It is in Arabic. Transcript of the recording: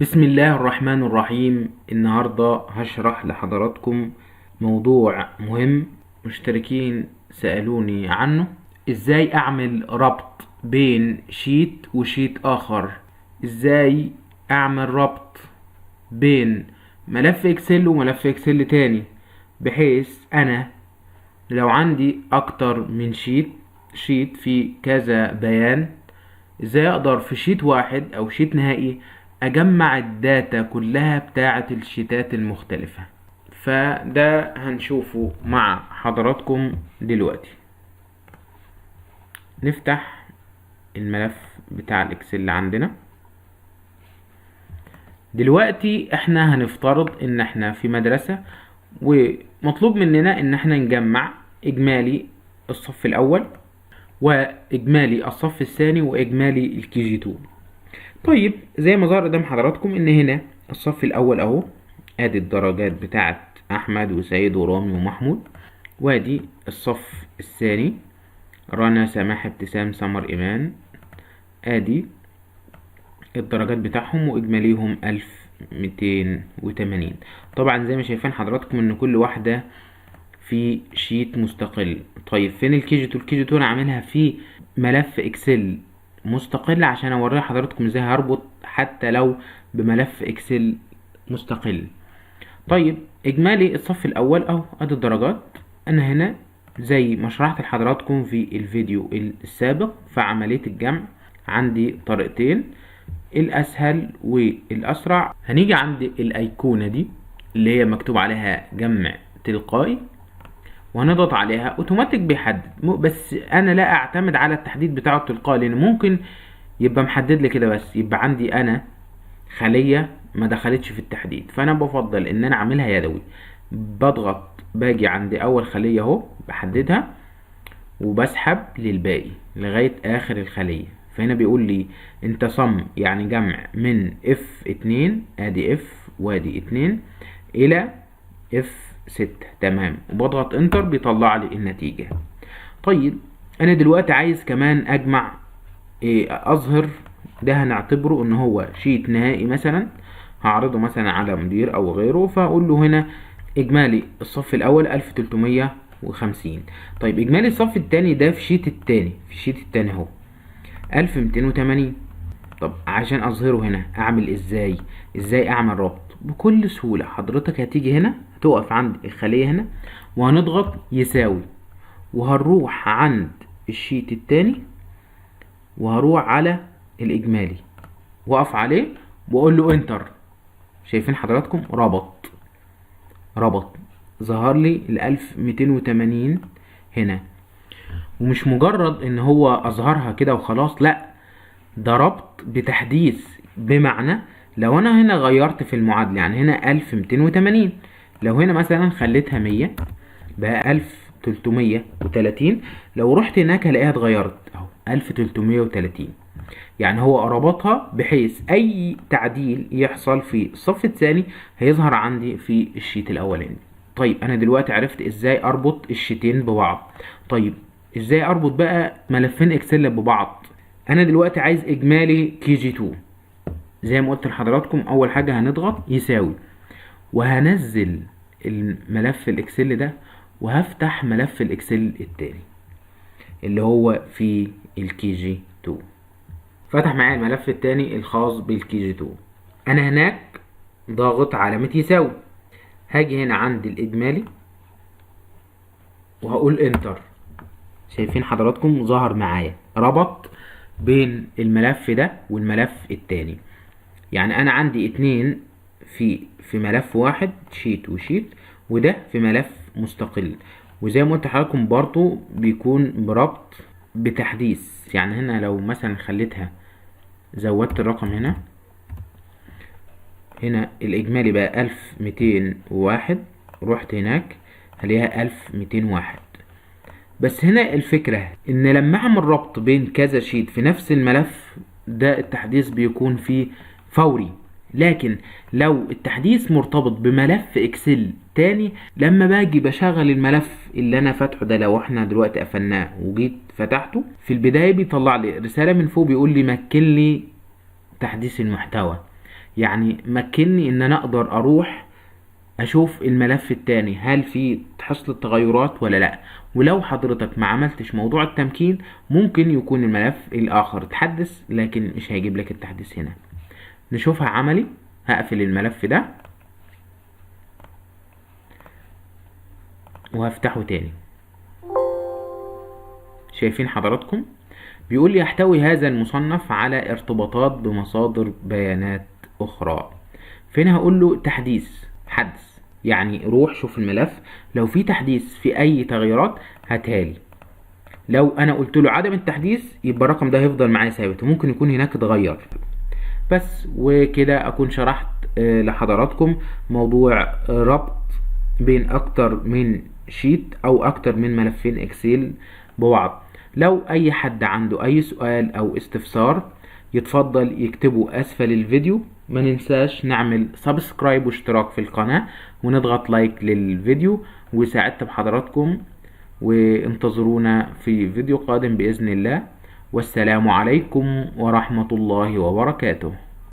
بسم الله الرحمن الرحيم. النهاردة هشرح لحضراتكم موضوع مهم مشتركين سألوني عنه. ازاي اعمل ربط بين شيت وشيت اخر؟ ازاي اعمل ربط بين ملف اكسل وملف اكسل تاني، بحيث انا لو عندي اكتر من شيت في كذا بيان، ازاي اقدر في شيت واحد او شيت نهائي اجمع الداتا كلها بتاعة الشيتات المختلفة. فده هنشوفه مع حضراتكم دلوقتي. نفتح الملف بتاع الاكسل اللي عندنا. دلوقتي احنا هنفترض ان احنا في مدرسة، ومطلوب مننا ان احنا نجمع اجمالي الصف الاول واجمالي الصف الثاني واجمالي الكي جي 2. طيب زي ما ظهر قدام حضراتكم ان هنا الصف الاول اهو، ادي الدرجات بتاعت احمد وسيد ورامي ومحمود، وادي الصف الثاني رنا سماح ابتسام سمر ايمان، ادي الدرجات بتاعهم واجماليهم 1280. طبعا زي ما شايفين حضراتكم ان كل واحدة في شيت مستقل. طيب فين الكي جي 2؟ الكي جي 2 انا عاملها في ملف اكسل مستقل عشان اوري حضراتكم ازاي هربط حتى لو بملف اكسل مستقل. طيب اجمالي الصف الاول اهو، ادي الدرجات. انا هنا زي ما شرحت لحضراتكم في الفيديو السابق، فعملية الجمع عندي طريقتين، الاسهل والاسرع. هنيجي عند الايقونة دي اللي هي مكتوب عليها جمع تلقائي، وهنضغط عليها اوتوماتيك بيحدد. بس انا لا اعتمد على التحديد بتاعه التلقائي، لان ممكن يبقى محدد لي كده بس يبقى عندي انا خلية ما دخلتش في التحديد، فانا بفضل ان انا اعملها يدوي. بضغط، باجي عند اول خلية اهو بحددها وبسحب للباقي لغاية اخر الخلية. فهنا بيقول لي انت صم يعني جمع من F2، ادي F وادي 2 الى F6. تمام، وبضغط انتر بيطلع لي النتيجة. طيب انا دلوقتي عايز كمان اجمع اظهر ده، هنعتبره ان هو شيت نهائي مثلا، هعرضه مثلا على مدير او غيره، فاقول له هنا اجمالي الصف الاول 1350. طيب اجمالي الصف التاني ده في الشيت التاني اهو 1280. طب عشان اظهره هنا اعمل ازاي اعمل ربط؟ بكل سهولة حضرتك هتيجي هنا، هتقف عند الخلية هنا وهنضغط يساوي، وهنروح عند الشيت التاني وهروح على الاجمالي واقف عليه واقول له انتر. شايفين حضراتكم ربط ظهر لي ال 1280 هنا. ومش مجرد ان هو اظهرها كده وخلاص، لا، ده ربط بتحديث. بمعنى لو انا هنا غيرت في المعادلة، يعني هنا 1280، لو هنا مثلا خليتها 100 بقى 1330، لو رحت هناك هلاقيها اتغيرت اهو 1330. يعني هو ربطها بحيث اي تعديل يحصل في الصف الثاني هيظهر عندي في الشيت الاولاني. طيب انا دلوقتي عرفت ازاي اربط الشيتين ببعض. طيب ازاي اربط بقى ملفين اكسل ببعض؟ انا دلوقتي عايز اجمالي كي جي 2. زي ما قلت لحضراتكم، اول حاجة هنضغط يساوي، وهنزل الملف الاكسل ده وهفتح ملف الاكسل التاني اللي هو في الكي جي 2. فتح معايا الملف التاني الخاص بالكي جي 2. انا هناك ضاغط علامة يساوي، هاجي هنا عند الاجمالي وهقول انتر. شايفين حضراتكم ظهر معايا ربط بين الملف ده والملف التاني. يعني انا عندي اتنين في ملف واحد، شيت وشيت، وده في ملف مستقل. وزي ما قلت لحضراتكم برضو بيكون بربط بتحديث. يعني هنا لو مثلا خليتها زودت الرقم هنا الاجمالي بقى 1201، رحت هناك هلاقيها 1201. بس هنا الفكرة ان لما اعمل ربط بين كذا شيت في نفس الملف ده، التحديث بيكون فيه فوري. لكن لو التحديث مرتبط بملف اكسل تاني، لما باجي بشغل الملف اللي انا فاتحه ده، لو احنا دلوقتي قفلناه وجيت فتحته، في البداية بيطلع لي رسالة من فوق بيقول لي مكن لي تحديث المحتوى. يعني مكنني ان انا اقدر اروح اشوف الملف التاني هل في حصلت تغيرات ولا لا. ولو حضرتك ما عملتش موضوع التمكين ممكن يكون الملف الاخر اتحدث لكن مش هيجيب لك التحديث هنا. نشوفها عملي. هقفل الملف ده وهفتحه تاني. شايفين حضراتكم بيقول لي يحتوي هذا المصنف على ارتباطات بمصادر بيانات اخرى. فهنا هقول له تحديث، حدث، يعني روح شوف الملف لو في تحديث في اي تغييرات هاتهالي. لو انا قلت له عدم التحديث يبقى الرقم ده هيفضل معايا ثابت وممكن يكون هناك اتغير. بس وكده اكون شرحت لحضراتكم موضوع ربط بين اكتر من شيت او اكتر من ملفين اكسل ببعض. لو اي حد عنده اي سؤال او استفسار يتفضل يكتبه اسفل الفيديو. ما ننساش نعمل سبسكرايب واشتراك في القناة ونضغط لايك للفيديو. وسعدت بحضراتكم وانتظرونا في فيديو قادم بإذن الله. والسلام عليكم ورحمة الله وبركاته.